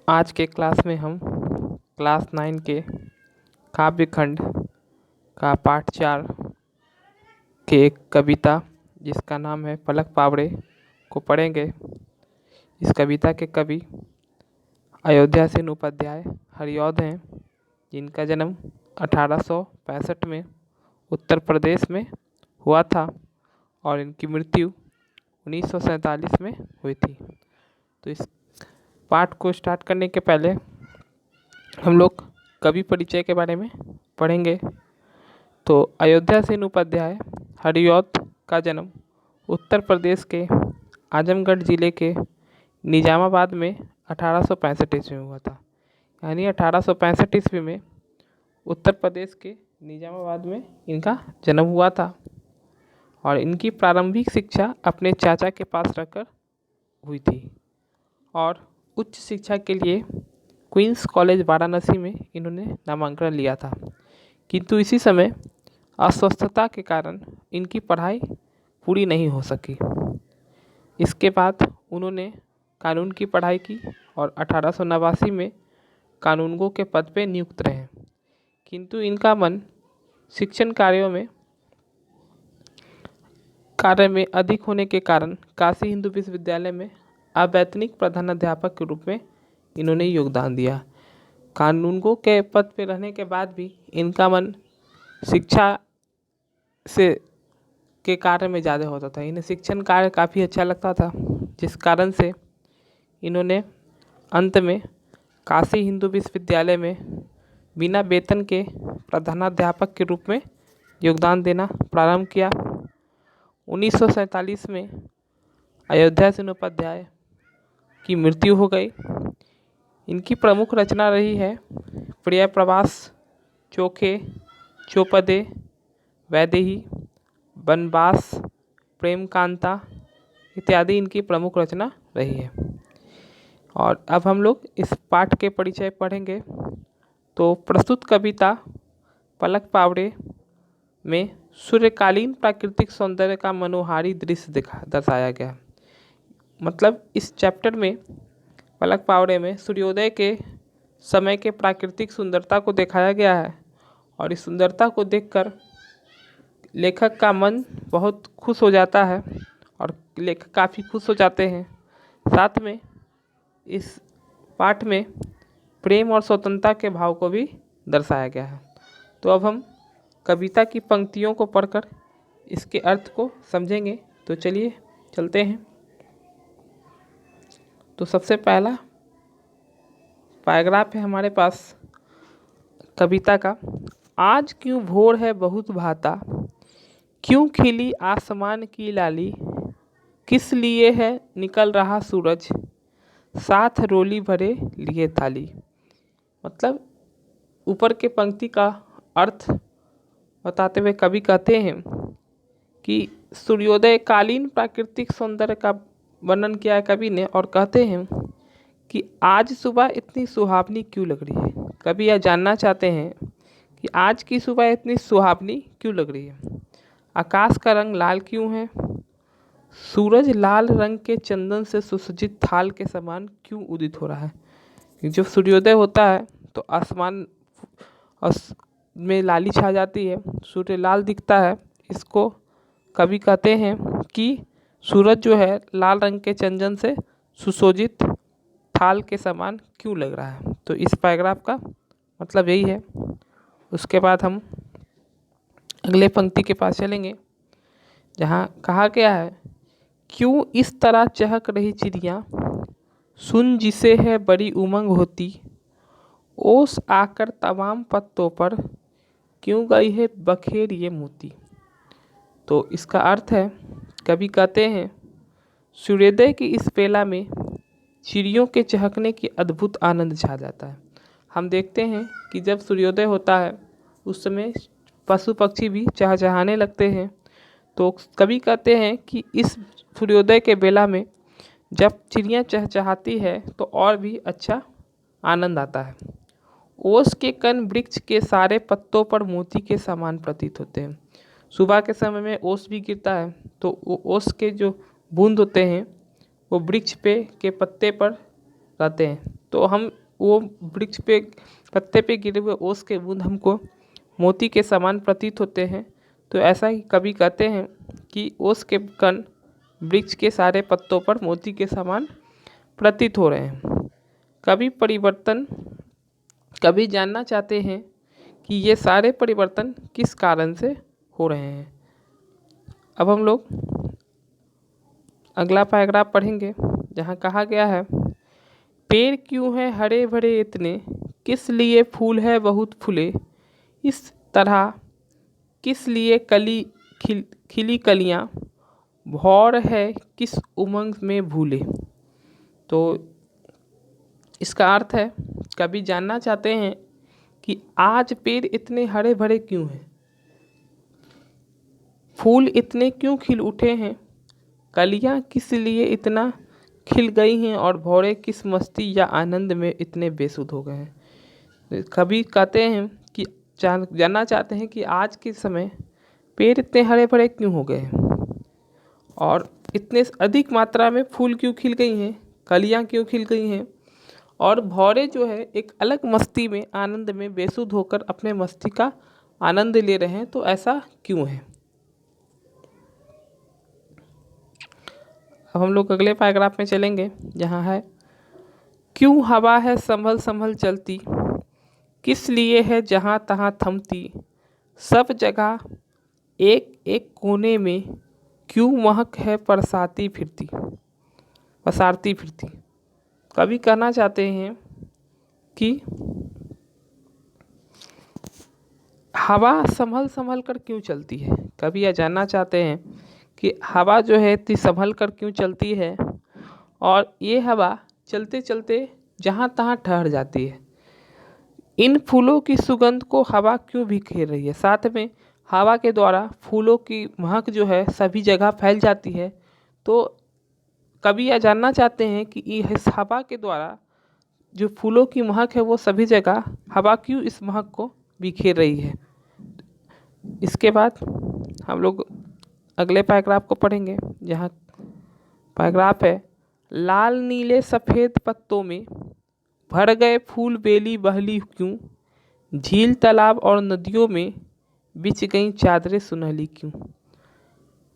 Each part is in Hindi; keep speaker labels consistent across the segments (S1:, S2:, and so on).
S1: आज के क्लास में हम क्लास 9 के काव्य खंड का पाठ 4 के एक कविता जिसका नाम है पलक पावड़े को पढ़ेंगे। इस कविता के कवि अयोध्या सिंह उपाध्याय हरिऔध हैं, जिनका जन्म 1865 में उत्तर प्रदेश में हुआ था और इनकी मृत्यु 1947 में हुई थी। तो इस पाठ को स्टार्ट करने के पहले हम लोग कवि परिचय के बारे में पढ़ेंगे। तो अयोध्या सिंह उपाध्याय हरिऔध का जन्म उत्तर प्रदेश के आजमगढ़ ज़िले के निजामाबाद में 1865 ईस्वी में हुआ था। यानी 1865 ईस्वी में उत्तर प्रदेश के निजामाबाद में इनका जन्म हुआ था और इनकी प्रारंभिक शिक्षा अपने चाचा के पास रहकर हुई थी और उच्च शिक्षा के लिए क्वींस कॉलेज वाराणसी में इन्होंने नामांकन लिया था, किंतु इसी समय अस्वस्थता के कारण इनकी पढ़ाई पूरी नहीं हो सकी। इसके बाद उन्होंने कानून की पढ़ाई की और 1889 में कानूनगो के पद पर नियुक्त रहे, किंतु इनका मन शिक्षण कार्य में अधिक होने के कारण काशी हिंदू विश्वविद्यालय में अवैतनिक प्रधानाध्यापक के रूप में इन्होंने योगदान दिया। कानूनगो के पद पर रहने के बाद भी इनका मन शिक्षा से के कार्य में ज़्यादा होता था। इन्हें शिक्षण कार्य काफ़ी अच्छा लगता था, जिस कारण से इन्होंने अंत में काशी हिंदू विश्वविद्यालय में बिना वेतन के प्रधानाध्यापक के रूप में योगदान देना प्रारंभ किया। 1947 में अयोध्या सिंह उपाध्याय की मृत्यु हो गई। इनकी प्रमुख रचना रही है प्रिय प्रवास, चोखे, चौपदे, वैदेही, बनवास, प्रेम कांता इत्यादि इनकी प्रमुख रचना रही है। और अब हम लोग इस पाठ के परिचय पढ़ेंगे। तो प्रस्तुत कविता पलक पावड़े में सूर्यकालीन प्राकृतिक सौंदर्य का मनोहारी दृश्य दर्शाया गया। मतलब इस चैप्टर में पलक पावड़े में सूर्योदय के समय के प्राकृतिक सुंदरता को दिखाया गया है और इस सुंदरता को देखकर लेखक का मन बहुत खुश हो जाता है और लेखक काफ़ी खुश हो जाते हैं। साथ में इस पाठ में प्रेम और स्वतंत्रता के भाव को भी दर्शाया गया है। तो अब हम कविता की पंक्तियों को पढ़कर इसके अर्थ को समझेंगे। तो चलिए चलते हैं। तो सबसे पहला पैराग्राफ है हमारे पास कविता का। आज क्यों भोर है बहुत भाता, क्यों खिली आसमान की लाली, किस लिए है निकल रहा सूरज, साथ रोली भरे लिए थाली। मतलब ऊपर के पंक्ति का अर्थ बताते हुए कवि कहते हैं कि सूर्योदय कालीन प्राकृतिक सौंदर्य का वर्णन किया है कवि ने और कहते हैं कि आज सुबह इतनी सुहावनी क्यों लग रही है। कवि यह जानना चाहते हैं कि आज की सुबह इतनी सुहावनी क्यों लग रही है। आकाश का रंग लाल क्यों है, सूरज लाल रंग के चंदन से सुसज्जित थाल के समान क्यों उदित हो रहा है। जब सूर्योदय होता है तो आसमान में लाली छा जाती है, सूर्य लाल दिखता है। इसको कवि कहते हैं कि सूरज जो है लाल रंग के चंदन से सुशोभित थाल के समान क्यों लग रहा है। तो इस पैराग्राफ का मतलब यही है। उसके बाद हम अगले पंक्ति के पास चलेंगे, जहाँ कहा गया है क्यों इस तरह चहक रही चिड़िया, सुन जिसे है बड़ी उमंग होती, ओस आकर तमाम पत्तों पर क्यों गई है बखेर ये मोती। तो इसका अर्थ है, कवि कहते हैं सूर्योदय की इस बेला में चिड़ियों के चहकने की अद्भुत आनंद छा जाता है। हम देखते हैं कि जब सूर्योदय होता है उस समय पशु पक्षी भी चहचहाने लगते हैं। तो कवि कहते हैं कि इस सूर्योदय के बेला में जब चिड़ियाँ चहचहाती है तो और भी अच्छा आनंद आता है। ओस के कण वृक्ष के सारे पत्तों पर मोती के समान प्रतीत होते हैं। सुबह के समय में ओस भी गिरता है तो ओस के जो बूंद होते हैं वो वृक्ष पे के पत्ते पर रहते हैं तो हम वो वृक्ष पे पत्ते पे गिरे हुए ओस के बूंद हमको मोती के समान प्रतीत होते हैं। तो ऐसा ही कवि कहते हैं कि ओस के कण वृक्ष के सारे पत्तों पर मोती के समान प्रतीत हो रहे हैं। कवि जानना चाहते हैं कि ये सारे परिवर्तन किस कारण से हो रहे हैं। अब हम लोग अगला पैराग्राफ पढ़ेंगे जहाँ कहा गया है, पेड़ क्यों है हरे भरे इतने, किस लिए फूल है बहुत फूले, इस तरह किस लिए खिली कलियां, भौर है किस उमंग में भूले। तो इसका अर्थ है, कभी जानना चाहते हैं कि आज पेड़ इतने हरे भरे क्यों हैं, फूल इतने क्यों खिल उठे हैं, कलियां किस लिए इतना खिल गई हैं और भौरे किस मस्ती या आनंद में इतने बेसुध हो गए हैं। कभी कहते हैं कि जानना चाहते हैं कि आज के समय पेड़ इतने हरे भरे क्यों हो गए हैं और इतने अधिक मात्रा में फूल क्यों खिल गई हैं, कलियां क्यों खिल गई हैं और भौरे जो है एक अलग मस्ती में आनंद में बेसुध होकर अपने मस्ती का आनंद ले रहे हैं। तो ऐसा क्यों है। अब हम लोग अगले पैराग्राफ में चलेंगे जहाँ है, क्यों हवा है संभल संभल चलती, किस लिए है जहाँ तहाँ थमती, सब जगह एक एक कोने में क्यों महक है पसारती फिरती। कवि कहना चाहते हैं कि हवा संभल संभल कर क्यों चलती है। कवि यह जानना चाहते हैं कि हवा जो है इतनी संभल कर क्यों चलती है और ये हवा चलते चलते जहाँ तहाँ ठहर जाती है। इन फूलों की सुगंध को हवा क्यों बिखेर रही है। साथ में हवा के द्वारा फूलों की महक जो है सभी जगह फैल जाती है। तो कवि यह जानना चाहते हैं कि इस हवा के द्वारा जो फूलों की महक है वो सभी जगह हवा क्यों इस महक को बिखेर रही है। इसके बाद हम लोग अगले पैराग्राफ को पढ़ेंगे जहाँ पैराग्राफ है, लाल नीले सफ़ेद पत्तों में भर गए फूल बेली बहली क्यों, झील तालाब और नदियों में बिछ गई चादरें सुनहली क्यों।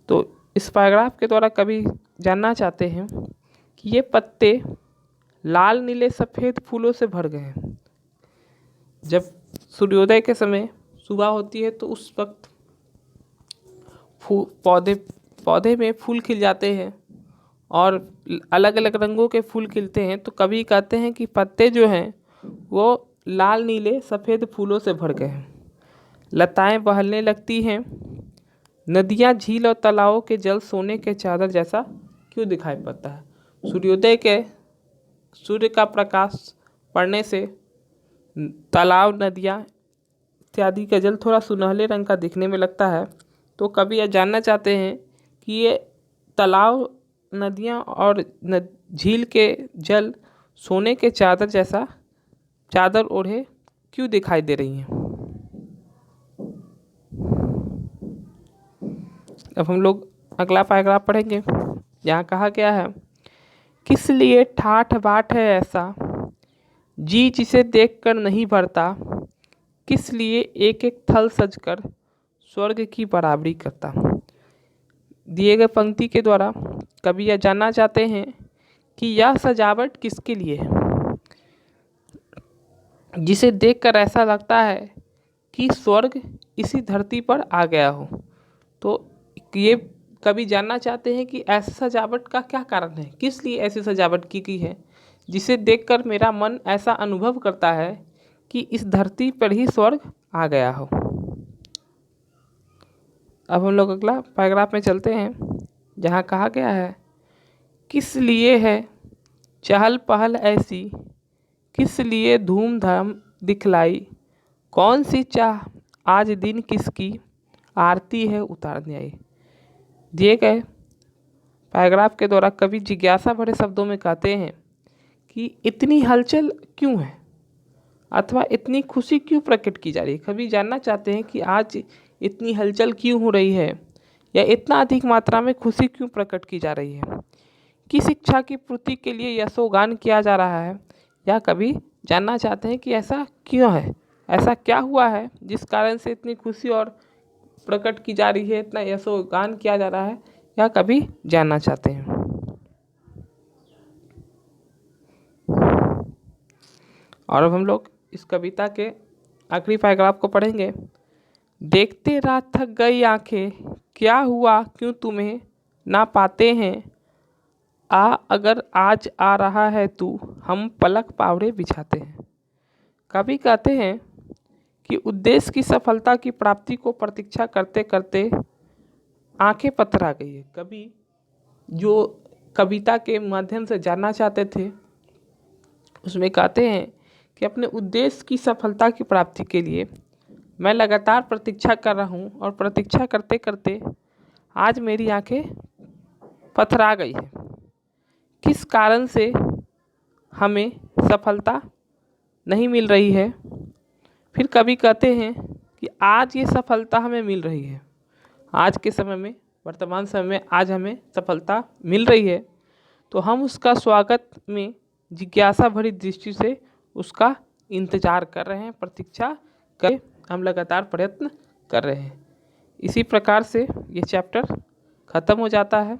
S1: तो इस पैराग्राफ के द्वारा कवि जानना चाहते हैं कि ये पत्ते लाल नीले सफ़ेद फूलों से भर गए हैं। जब सूर्योदय के समय सुबह होती है तो उस वक्त पौधे में फूल खिल जाते हैं और अलग अलग रंगों के फूल खिलते हैं। तो कवि कहते हैं कि पत्ते जो हैं वो लाल नीले सफ़ेद फूलों से भर गए हैं। लताएं बहलने लगती हैं, नदियाँ झील और तालाबों के जल सोने के चादर जैसा क्यों दिखाई पड़ता है। सूर्य का प्रकाश पड़ने से तालाब नदियाँ इत्यादि का जल थोड़ा सुनहले रंग का दिखने में लगता है। तो कवि यह जानना चाहते हैं कि ये तालाब नदियाँ और झील के जल सोने के चादर जैसा चादर ओढ़े क्यों दिखाई दे रही हैं। अब हम लोग अगला पैराग्राफ पढ़ेंगे। यहाँ कहा गया है, किस लिए ठाठ बाट है ऐसा, जी जिसे देखकर नहीं भरता, किस लिए एक एक थल सजकर स्वर्ग की बराबरी करता। दिए गए पंक्ति के द्वारा कवि यह जानना चाहते हैं कि यह सजावट किसके लिए है, जिसे देखकर ऐसा लगता है कि स्वर्ग इसी धरती पर आ गया हो। तो ये कवि जानना चाहते हैं कि ऐसी सजावट का क्या कारण है, किस लिए ऐसी सजावट की गई है जिसे देखकर मेरा मन ऐसा अनुभव करता है कि इस धरती पर ही स्वर्ग आ गया हो। अब हम लोग अगला पैराग्राफ में चलते हैं जहाँ कहा गया है, किस लिए है चहल पहल ऐसी, किस लिए धूमधाम दिखलाई, कौन सी चाह आज दिन किसकी आरती है उतारने आई। दिए गए पैराग्राफ के द्वारा कवि जिज्ञासा भरे शब्दों में कहते हैं कि इतनी हलचल क्यों है अथवा इतनी खुशी क्यों प्रकट की जा रही है। कवि जानना चाहते हैं कि आज इतनी हलचल क्यों हो रही है या इतना अधिक मात्रा में खुशी क्यों प्रकट की जा रही है। किस इच्छा की पूर्ति के लिए यशोगान किया जा रहा है, या कवि जानना चाहते हैं कि ऐसा क्यों है, ऐसा क्या हुआ है जिस कारण से इतनी खुशी और प्रकट की जा रही है, इतना यशोगान किया जा रहा है, या कवि जानना चाहते हैं। और अब हम लोग इस कविता के आखिरी पैराग्राफ को पढ़ेंगे। देखते रात थक गई आंखें, क्या हुआ क्यों तुम्हें ना पाते हैं, आ अगर आज आ रहा है तू, हम पलक पावड़े बिछाते हैं। कवि कहते हैं कि उद्देश्य की सफलता की प्राप्ति को प्रतीक्षा करते करते आंखें पथरा गई है। कवि जो कविता के माध्यम से जानना चाहते थे, उसमें कहते हैं कि अपने उद्देश्य की सफलता की प्राप्ति के लिए मैं लगातार प्रतीक्षा कर रहा हूँ, और प्रतीक्षा करते करते आज मेरी आंखें पथरा गई है। किस कारण से हमें सफलता नहीं मिल रही है। फिर कवि कहते हैं कि आज ये सफलता हमें मिल रही है, आज के समय में, वर्तमान समय में आज हमें सफलता मिल रही है, तो हम उसका स्वागत में जिज्ञासा भरी दृष्टि से उसका इंतजार कर रहे हैं, प्रतीक्षा कर हम लगातार प्रयत्न कर रहे हैं। इसी प्रकार से ये चैप्टर ख़त्म हो जाता है।